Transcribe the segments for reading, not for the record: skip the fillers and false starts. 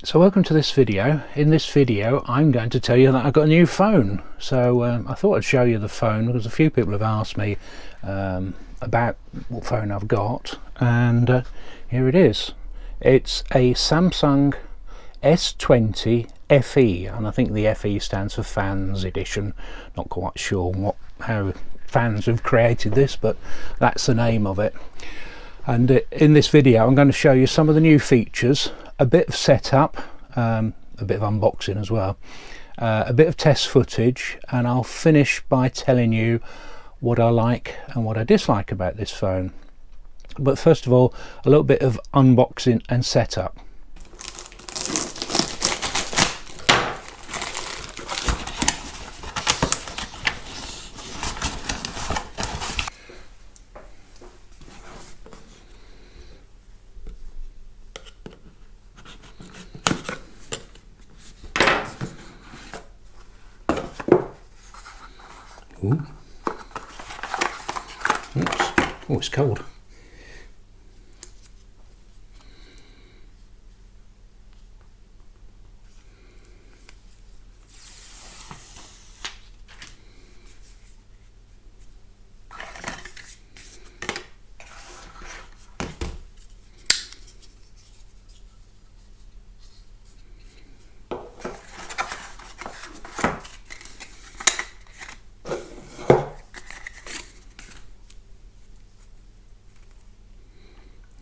So welcome to this video. In this video I'm going to tell you that I've got a new phone. So I thought I'd show you the phone because a few people have asked me about what phone I've got, and here it is. It's a Samsung S20 FE, and I think the FE stands for Fans Edition. Not quite sure how fans have created this, but that's the name of it. And in this video I'm going to show you some of the new features, a bit of setup, a bit of unboxing as well, a bit of test footage, and I'll finish by telling you what I like and what I dislike about this phone. But first of all, a little bit of unboxing and setup. Ooh. Oops. Oh, it's cold.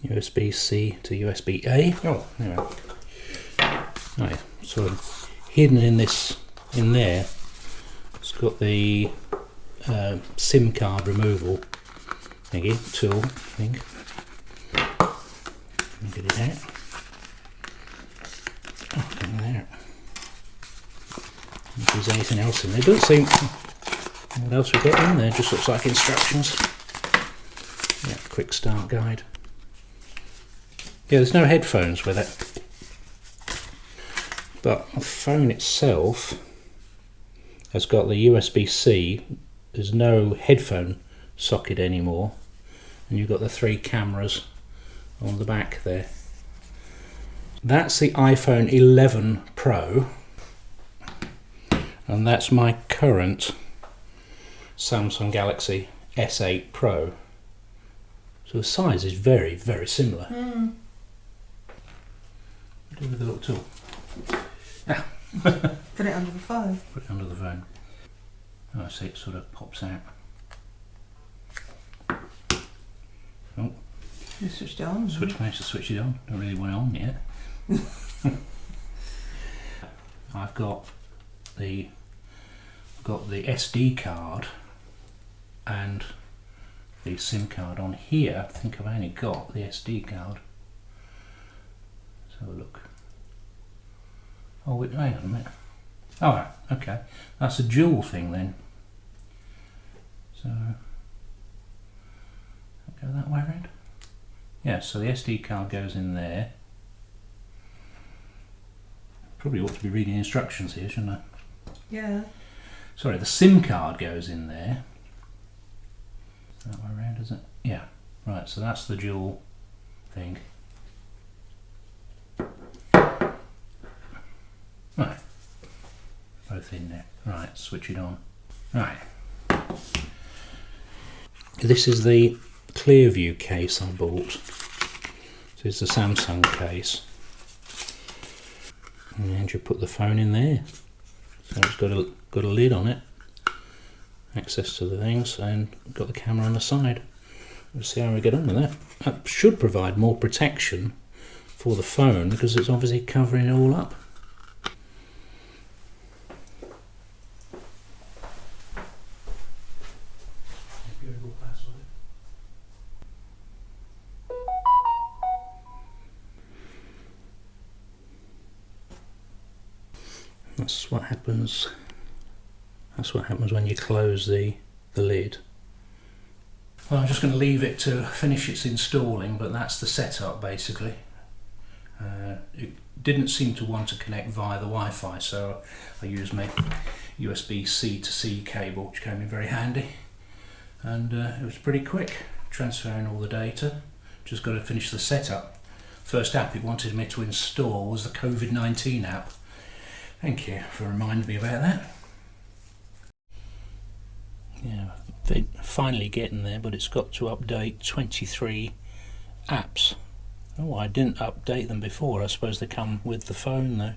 USB-C to USB-A. Oh, anyway. Right, sort of hidden in there. It's got the SIM card removal thingy, tool, I think. Let me get it out. Oh, get it out. If there's anything else in there, doesn't seem. What else we got in there? Just looks like instructions. Yeah, quick start guide. Yeah, there's no headphones with it, but the phone itself has got the USB-C. There's no headphone socket anymore, and you've got the 3 cameras on the back there. That's the iPhone 11 Pro, and that's my current Samsung Galaxy S8 Pro. So the size is very, very similar. Do with the little tool. Ah. Put it under the phone. Put it under the phone. Oh, I see, it sort of pops out. Oh. You switched it on. Managed to switch it on. Don't really want it on yet. I've got the SD card and the SIM card on here. I think I've only got the SD card. Let's have a look. Oh, wait, hang on a minute. Oh, okay. That's a dual thing then. So, go that way around. Yeah, so the SD card goes in there. Probably ought to be reading instructions here, shouldn't I? Yeah. Sorry, the SIM card goes in there. That way around, is it? Yeah. Right, so that's the dual thing. Right, both in there. Right, switch it on. Right, this is the Clearview case I bought. So it's the Samsung case, and you put the phone in there. So it's got a lid on it, access to the things, and got the camera on the side. We'll see how we get on with that. That should provide more protection for the phone because it's obviously covering it all up. That's what happens. That's what happens when you close the lid. Well, I'm just going to leave it to finish its installing, but that's the setup basically. It didn't seem to want to connect via the Wi-Fi, so I used my USB-C to C cable, which came in very handy, and it was pretty quick transferring all the data. Just got to finish the setup. first app it wanted me to install was the COVID-19 app. Thank you for reminding me about that. Yeah, finally getting there, but it's got to update 23 apps. Oh, I didn't update them before. I suppose they come with the phone though.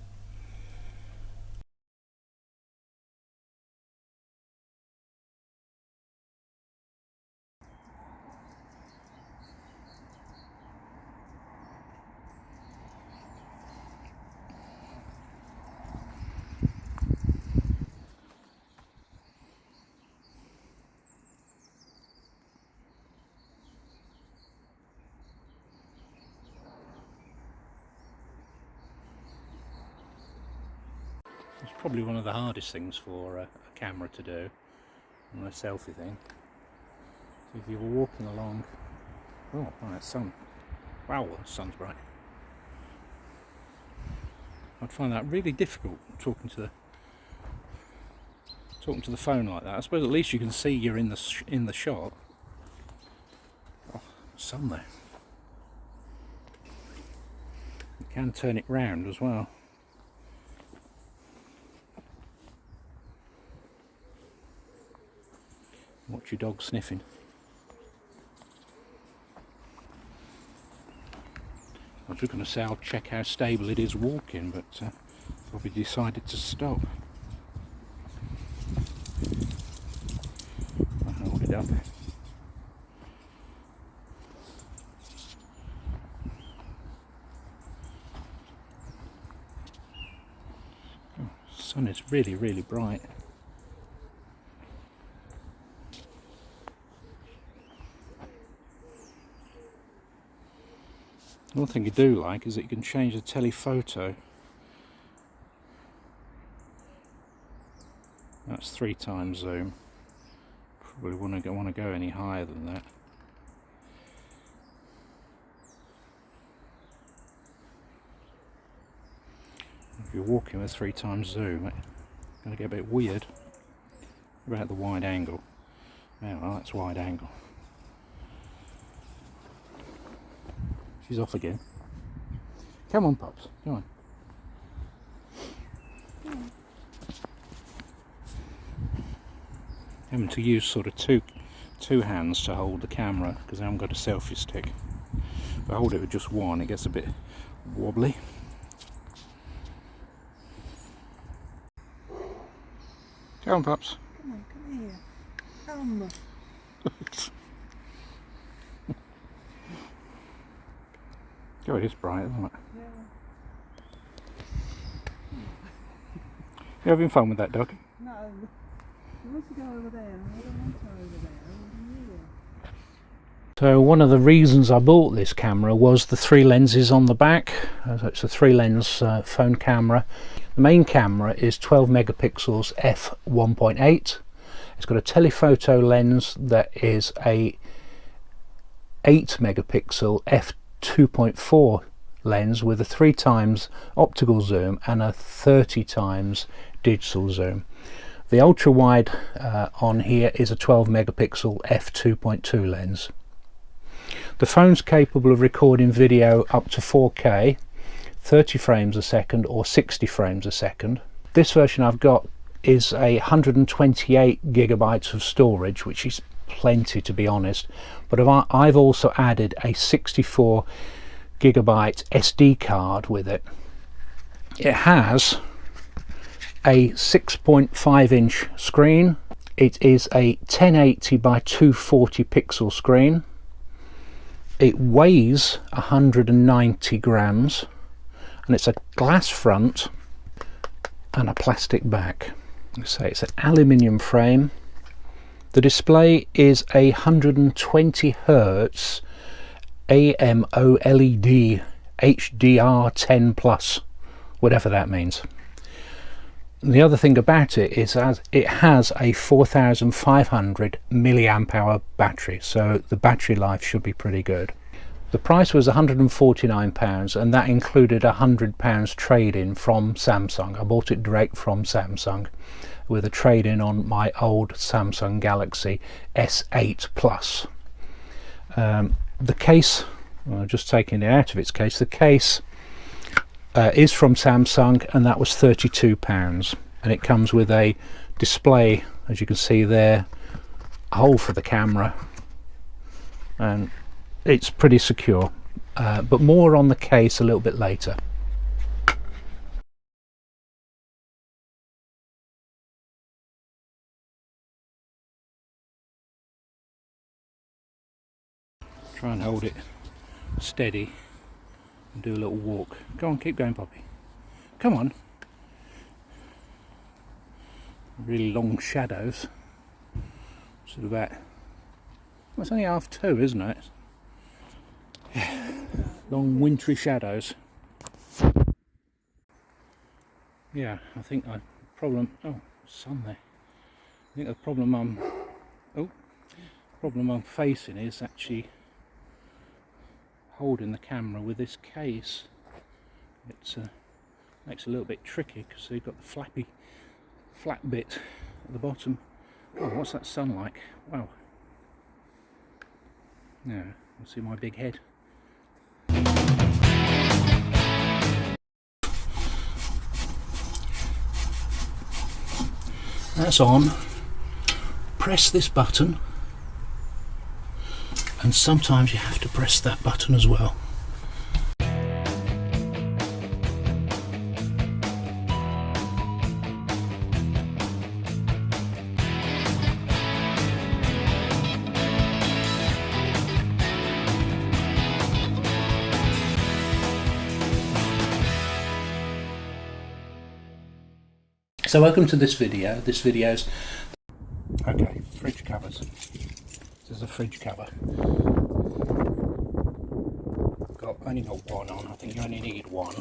It's probably one of the hardest things for a camera to do, on a selfie thing. So if you were walking along, oh, right, sun. Wow, the sun's bright. I'd find that really difficult talking to the phone like that. I suppose at least you can see you're in the shot. Oh, sun there. You can turn it round as well. Watch your dog sniffing. I was just going to say I'll check how stable it is walking, but probably decided to stop. I'll hold it up. Oh, the sun is really, really bright. One thing you do like is that you can change the telephoto. That's 3 times zoom. Probably wouldn't want to go any higher than that. If you're walking with 3 times zoom, it's going to get a bit weird. What about the wide angle? Yeah, well, that's wide angle. She's off again. Come on, Pops. Come on. Having to use sort of two hands to hold the camera because I haven't got a selfie stick. If I hold it with just one, it gets a bit wobbly. Come on, Pops. Come here. Come. Oh, it is bright, isn't it? Yeah. You having fun with that dog? No. He wants to go over there. I don't want to over there. So one of the reasons I bought this camera was the 3 lenses on the back. So it's a 3 lens phone camera. The main camera is 12 megapixels f1.8. It's got a telephoto lens that is a 8 megapixel f2.4 lens with a 3 times optical zoom and a 30 times digital zoom. The ultra wide on here is a 12 megapixel f2.2 lens. The phone's capable of recording video up to 4K, 30 frames a second or 60 frames a second. This version I've got is 128 gigabytes of storage, which is plenty to be honest, but I've also added a 64 gigabyte SD card with it. It has a 6.5 inch screen. It is a 1080 by 240 pixel screen. It weighs 190 grams and it's a glass front and a plastic back. So it's an aluminium frame. The display is a 120 Hertz AMOLED HDR10 plus, whatever that means. And the other thing about it is as it has a 4500 milliamp hour battery, so the battery life should be pretty good. The price was £149 and that included £100 trade-in from Samsung. I bought it direct from Samsung with a trade-in on my old Samsung Galaxy S8 Plus. The case Well, I'm just taking it out of its case. The case is from Samsung, and that was £32, and it comes with a display, as you can see there, a hole for the camera, and it's pretty secure, but more on the case a little bit later. Try and hold it steady and do a little walk. Go on, keep going, Poppy. Come on. Really long shadows. Sort of about, well, it's only 2:30, isn't it? Yeah. Long wintry shadows. Yeah, I think the problem. Oh, sun there. I think the problem I'm facing is actually holding the camera with this case. It makes it a little bit tricky because you've got the flat bit at the bottom. Oh, what's that sun like? Wow. Yeah, you'll see my big head. That's on. Press this button, and sometimes you have to press that button as well. So welcome to this video. This video's okay. Fridge covers. This is a fridge cover. Only got one on. I think you only need one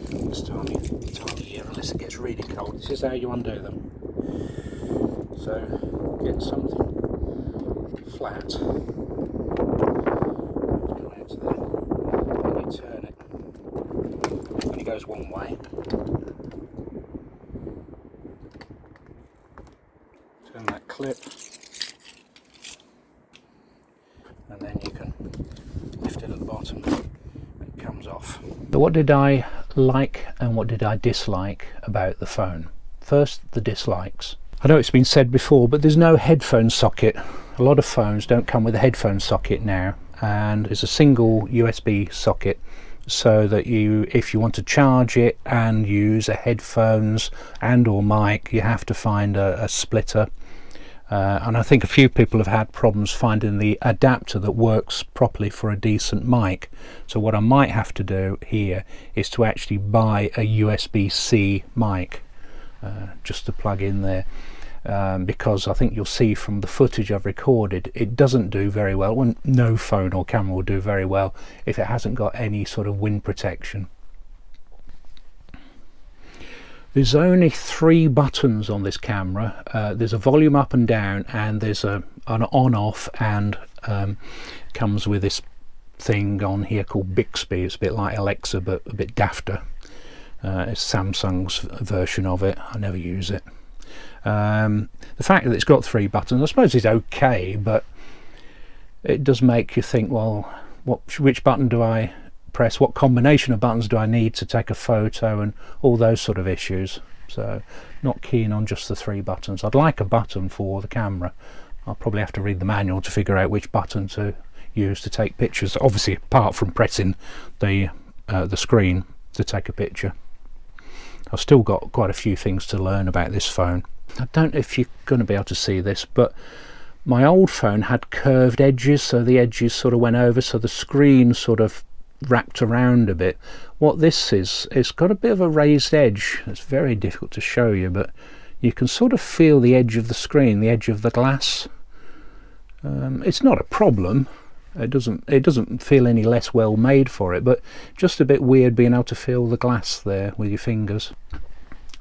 this time of year, unless it gets really cold. This is how you undo them. So get something flat. Go out to there. And you turn it. Only goes one way. Turn that clip, and then you can lift it at the bottom and it comes off. But what did I like and what did I dislike about the phone? First, the dislikes. I know it's been said before, but there's no headphone socket. A lot of phones don't come with a headphone socket now, and there's a single USB socket, so that if you want to charge it and use a headphones and or mic, you have to find a splitter. And I think a few people have had problems finding the adapter that works properly for a decent mic. So what I might have to do here is to actually buy a USB-C mic just to plug in there, because I think you'll see from the footage I've recorded, it doesn't do very well. Well, no phone or camera will do very well if it hasn't got any sort of wind protection. There's only 3 buttons on this camera. There's a volume up and down, and there's an on-off, and comes with this thing on here called Bixby. It's a bit like Alexa, but a bit dafter. It's Samsung's version of it. I never use it. The fact that it's got 3 buttons, I suppose, is okay, but it does make you think, well, which button do I press? What combination of buttons do I need to take a photo, and all those sort of issues. So not keen on just the 3 buttons. I'd like a button for the camera. I'll probably have to read the manual to figure out which button to use to take pictures, obviously apart from pressing the screen to take a picture. I've still got quite a few things to learn about this phone. I don't know if you're going to be able to see this, but my old phone had curved edges, so the edges sort of went over, so the screen sort of wrapped around a bit. What this is, it's got a bit of a raised edge. It's very difficult to show you, but you can sort of feel the edge of the screen, the edge of the glass. It's not a problem. It doesn't feel any less well made for it, but just a bit weird being able to feel the glass there with your fingers.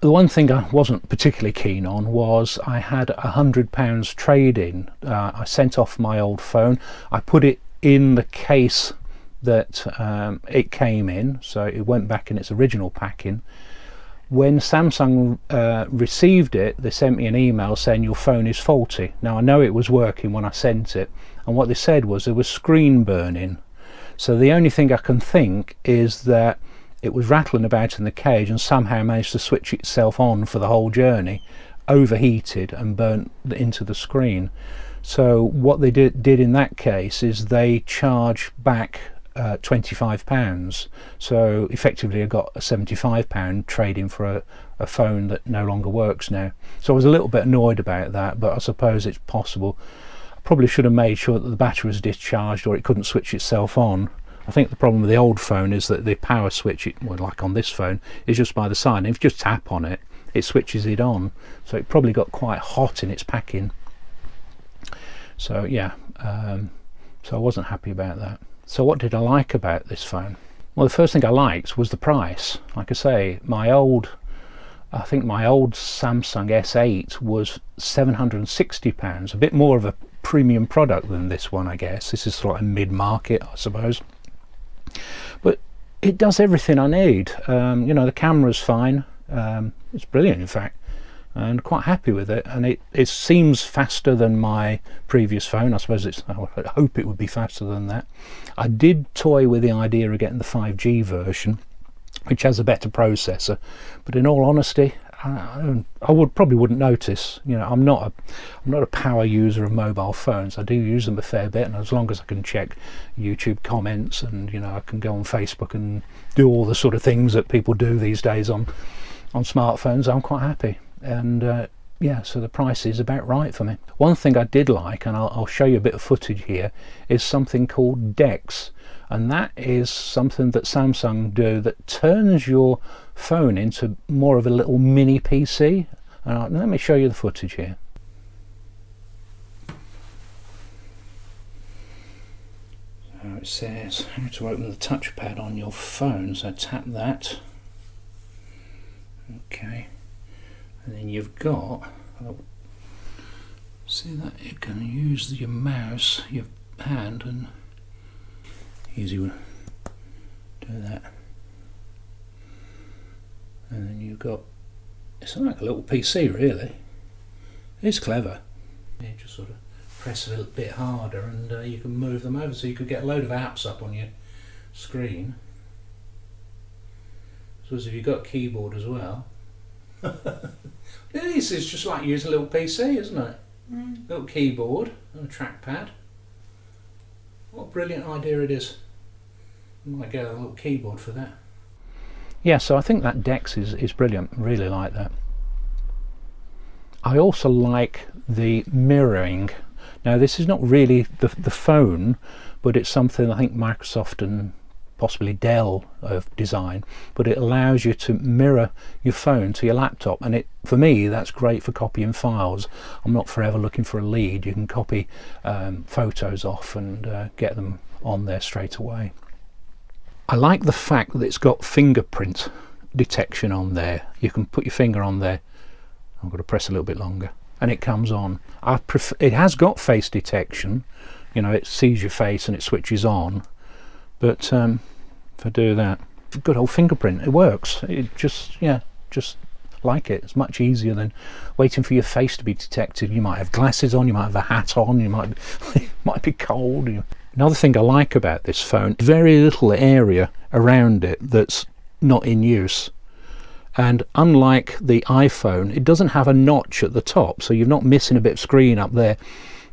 The one thing I wasn't particularly keen on was I had £100 trade-in. I sent off my old phone. I put it in the case that it came in, so it went back in its original packing. When Samsung received it, they sent me an email saying your phone is faulty. Now I know it was working when I sent it, and what they said was there was screen burning. So the only thing I can think is that it was rattling about in the cage and somehow managed to switch itself on for the whole journey, overheated and burnt into the screen. So what they did in that case is they charge back £25. So effectively I got a £75 trade-in for a phone that no longer works now. So I was a little bit annoyed about that, but I suppose it's possible. I probably should have made sure that the battery was discharged or it couldn't switch itself on. I think the problem with the old phone is that the power switch, well, like on this phone, is just by the side, and if you just tap on it, it switches it on. So it probably got quite hot in its packing. So yeah, so I wasn't happy about that. So what did I like about this phone? Well, the first thing I liked was the price. Like I say, I think my old Samsung S8 was £760, a bit more of a premium product than this one, I guess. This is sort of mid-market, I suppose. But it does everything I need. You know, the camera's fine. It's brilliant, in fact, and quite happy with it. And it seems faster than my previous phone. I suppose I hope it would be faster than that. I did toy with the idea of getting the 5G version, which has a better processor, but in all honesty, I probably wouldn't notice. You know, I'm not a power user of mobile phones. I do use them a fair bit, and as long as I can check YouTube comments and, you know, I can go on Facebook and do all the sort of things that people do these days on smartphones, I'm quite happy. And yeah, so the price is about right for me. One thing I did like, and I'll show you a bit of footage here, is something called DeX, and that is something that Samsung do that turns your phone into more of a little mini PC. Let me show you the footage here. So it says how to open the touchpad on your phone, so tap that. Okay, and then you've got, see that you can use your mouse, your hand, and easy one, do that, and then you've got, it's like a little PC really. It's clever. You just sort of press a little bit harder and you can move them over, so you could get a load of apps up on your screen. So as if you've got a keyboard as well. This is just like using a little PC, isn't it? Little keyboard and a trackpad. What a brilliant idea it is. I might get a little keyboard for that. Yeah, so I think that DeX is brilliant. Really like that. I also like the mirroring. Now this is not really the phone, but it's something I think Microsoft and possibly Dell have designed, but it allows you to mirror your phone to your laptop, and for me that's great for copying files. I'm not forever looking for a lead. You can copy photos off and get them on there straight away. I like the fact that it's got fingerprint detection on there. You can put your finger on there. I've got to press a little bit longer and it comes on. It has got face detection, you know, it sees your face and it switches on, but if I do that, good old fingerprint, it works. It just like it. It's much easier than waiting for your face to be detected. You might have glasses on, you might have a hat on, you might be cold. Another thing I like about this phone, very little area around it that's not in use. And unlike the iPhone, it doesn't have a notch at the top, so you're not missing a bit of screen up there.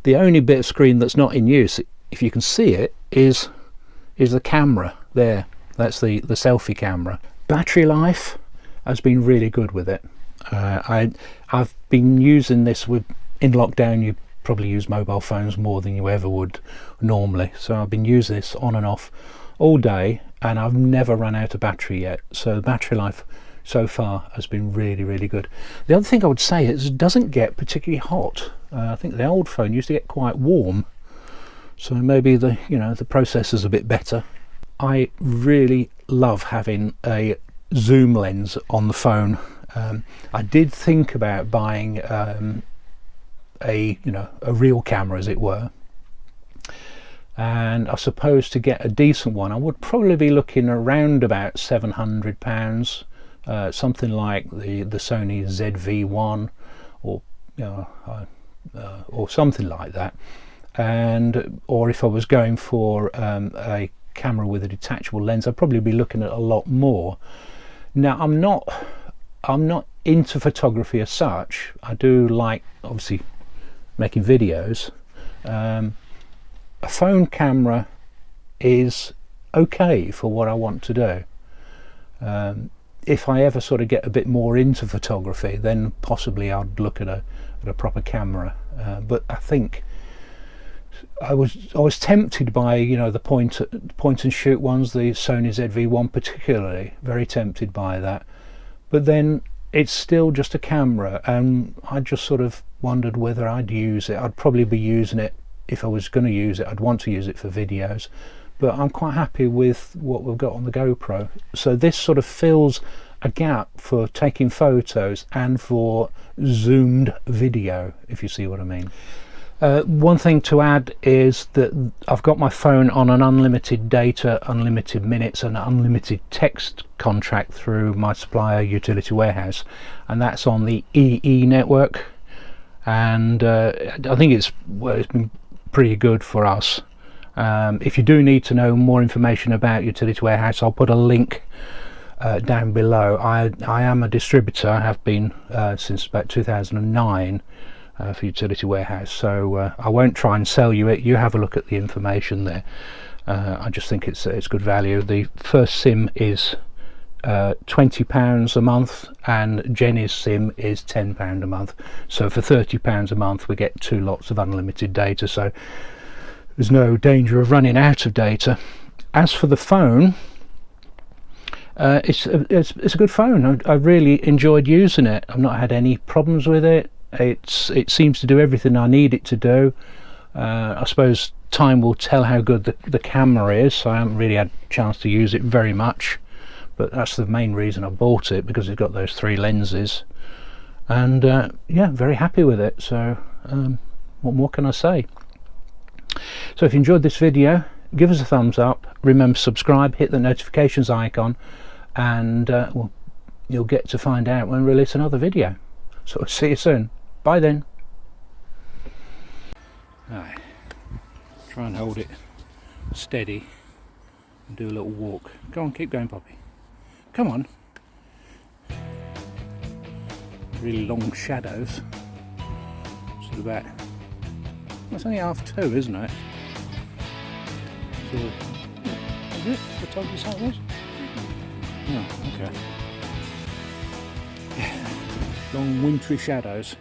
The only bit of screen that's not in use, if you can see it, is the camera there. That's the selfie camera. Battery life has been really good with it. I've been using this in lockdown. You probably use mobile phones more than you ever would normally, so I've been using this on and off all day and I've never run out of battery yet. So the battery life so far has been really, really good. The other thing I would say is it doesn't get particularly hot. I think the old phone used to get quite warm, so maybe the processor's a bit better. I really love having a zoom lens on the phone. I did think about buying a real camera, as it were, and I suppose to get a decent one I would probably be looking around about £700, something like the Sony ZV-1 or something like that. Or if I was going for a camera with a detachable lens, I'd probably be looking at a lot more. Now I'm not into photography as such. I do like, obviously, making videos. A phone camera is okay for what I want to do. If I ever sort of get a bit more into photography, then possibly I'd look at a proper camera. But I think I was tempted by, you know, the point and shoot ones, the Sony ZV-1 particularly, very tempted by that. But then it's still just a camera, and I just sort of wondered whether I'd use it. I'd probably be using it, if I was going to use it, I'd want to use it for videos, but I'm quite happy with what we've got on the GoPro. So this sort of fills a gap for taking photos and for zoomed video, if you see what I mean. One thing to add is that I've got my phone on an unlimited data, unlimited minutes and unlimited text contract through my supplier Utility Warehouse, and that's on the EE network, and I think it's been pretty good for us. If you do need to know more information about Utility Warehouse, I'll put a link down below. I am a distributor. I have been since about 2009 for Utility Warehouse, so I won't try and sell you it. You have a look at the information there. I just think it's good value. The first SIM is £20 a month, and Jenny's SIM is £10 a month. So for £30 a month we get 2 lots of unlimited data, so there's no danger of running out of data. As for the phone, it's a good phone. I really enjoyed using it. I've not had any problems with it. It seems to do everything I need it to do. I suppose time will tell how good the camera is. I haven't really had a chance to use it very much, but that's the main reason I bought it, because it's got those 3 lenses, and yeah, very happy with it. So what more can I say? So if you enjoyed this video, give us a thumbs up, remember subscribe, hit the notifications icon, and well, you'll get to find out when we release another video. So see you soon. Bye then. Right. Try and hold it steady and do a little walk. Go on, keep going, Poppy. Come on. Really long shadows. It's about, it's only 2:30, isn't it? So, is it? What time did you say it was? Oh, okay. Long wintry shadows.